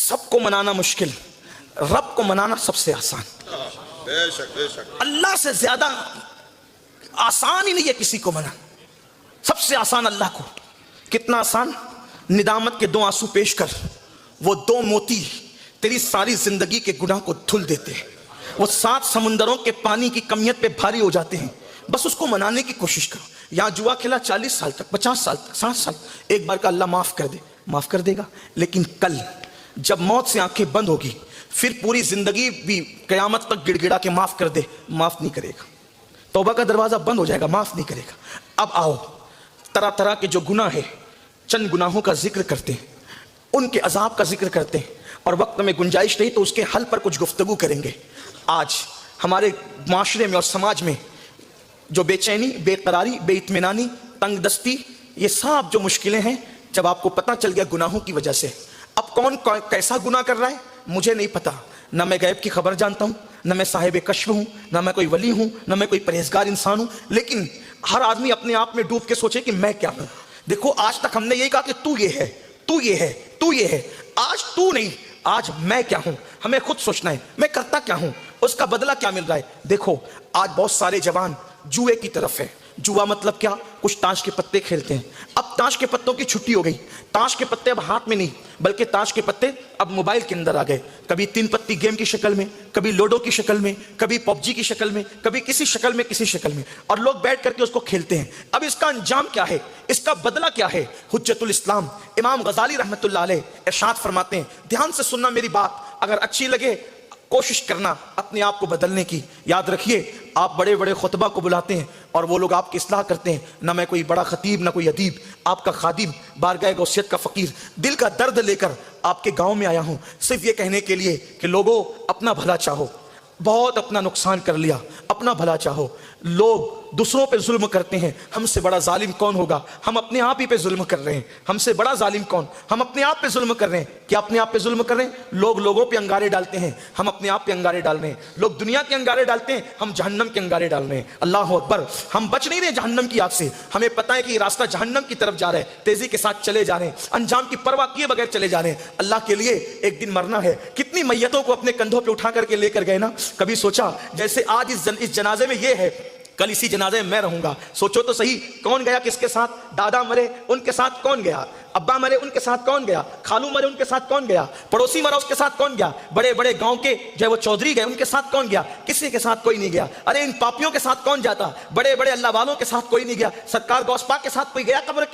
सबको मनाना मुश्किल, रब को मनाना सबसे आसान। बेशक बेशक। अल्लाह से ज्यादा आसान ही नहीं है किसी को मनाना। सबसे आसान अल्लाह को। कितना आसान? निदामत के 2 आंसू पेश कर, वो 2 मोती तेरी सारी जिंदगी के गुनाह को धुल देते हैं। वो 7 समुंदरों के पानी की कमियत पे भारी हो जाते हैं। बस उसको मनाने की कोशिश करो। यहाँ जुआ खेला 40 साल तक, 50 साल तक, 60 साल, एक बार का अल्लाह माफ कर दे, माफ कर देगा। लेकिन कल जब मौत से आंखें बंद होगी, फिर पूरी जिंदगी भी कयामत तक गिड़गिड़ा के माफ कर दे, माफ नहीं करेगा। तौबा का दरवाजा बंद हो जाएगा, माफ नहीं करेगा। अब आओ, तरह तरह के जो गुनाह है, चंद गुनाहों का जिक्र करते हैं, उनके अजाब का जिक्र करते हैं, और वक्त में गुंजाइश नहीं तो उसके हल पर कुछ गुफ्तगू करेंगे। आज हमारे माशरे में और समाज में जो बेचैनी, बेकरारी, बेइत्मीनानी, तंगदस्ती, ये सब जो मुश्किलें हैं, जब आपको पता चल गया गुनाहों की वजह से, अब कौन कैसा गुनाह कर रहा है मुझे नहीं पता। ना मैं गैब की खबर जानता हूँ, ना मैं साहिब कश्फ हूँ, ना मैं कोई वली हूँ, ना मैं कोई परहेजगार इंसान हूँ। लेकिन हर आदमी अपने आप में डूब के सोचे कि मैं क्या हूँ। देखो, आज तक हमने यही कहा कि तू ये है, तू ये है, तू ये है। आज तू नहीं, आज मैं क्या हूं, हमें खुद सोचना है। मैं करता क्या हूं, उसका बदला क्या मिल रहा है। देखो, आज बहुत सारे जवान जुए की तरफ है। जुआ मतलब क्या? कुछ ताश के पत्ते खेलते हैं। अब ताश के पत्तों की छुट्टी हो गई। ताश के पत्ते अब हाथ में नहीं, बल्कि ताश के पत्ते अब मोबाइल के अंदर आ गए। कभी 3 पत्ती गेम की शक्ल में, कभी लूडो की शक्ल में, कभी पबजी की शक्ल में, कभी किसी शक्ल में, किसी शक्ल में, और लोग बैठ करके उसको खेलते हैं। अब इसका अंजाम क्या है, इसका बदला क्या है? हुज्जतुल इस्लाम इमाम गजाली रहमतुल्लाह अलैह इरशाद फरमाते हैं, ध्यान से सुनना मेरी बात, अगर अच्छी लगे कोशिश करना अपने आप को बदलने की। याद रखिए, आप बड़े बड़े खुतबा को बुलाते हैं और वो लोग आपकी इस्लाह करते हैं। ना मैं कोई बड़ा खतीब, ना कोई अदीब, आपका खादिम, बारगाह गौसियत का फकीर, दिल का दर्द लेकर आपके गांव में आया हूं, सिर्फ ये कहने के लिए कि लोगों, अपना भला चाहो। बहुत अपना नुकसान कर लिया, अपना भला चाहो। लोग दूसरों पे जुल्म करते हैं, हमसे बड़ा जालिम कौन होगा? हम अपने आप ही पे जुल्म कर रहे हैं। हमसे बड़ा जालिम कौन? हम अपने आप पे जुल्म कर रहे हैं। क्या अपने आप पे जुल्म कर रहे हैं? लोग लोगों पे अंगारे डालते हैं, हम अपने आप पे अंगारे डाल रहे हैं। लोग दुनिया के अंगारे डालते हैं, हम जहन्नम के अंगारे डाल रहे हैं। अल्लाह अकबर। हम बच नहीं रहे जहन्नम की आग से। हमें पता है कि रास्ता जहन्नम की तरफ जा रहा है, तेजी के साथ चले जा रहे हैं, अंजाम की परवाह किए बगैर चले जा रहे हैं। अल्लाह के लिए एक दिन मरना है। कितनी मैयतों को अपने कंधों पर उठा करके लेकर गए ना। कभी सोचा, जैसे आज इस जनाजे में ये है, कल इसी जनाजे में मैं रहूंगा। सोचो तो सही, कौन गया किसके साथ? दादा मरे, उनके साथ कौन गया? अब्बा मरे, उनके साथ कौन गया? खालू मरे, उनके साथ कौन गया? पड़ोसी मरा, उसके साथ कौन गया? बड़े बड़े गांव के जो वो चौधरी गए, उनके साथ कौन गया? किसी के साथ कोई नहीं गया। अरे इन पापियों के साथ कौन जाता? बड़े बड़े अल्लाह वालों के साथ कोई नहीं गया। सरकार गौस पाक के साथ कोई गया कब्र के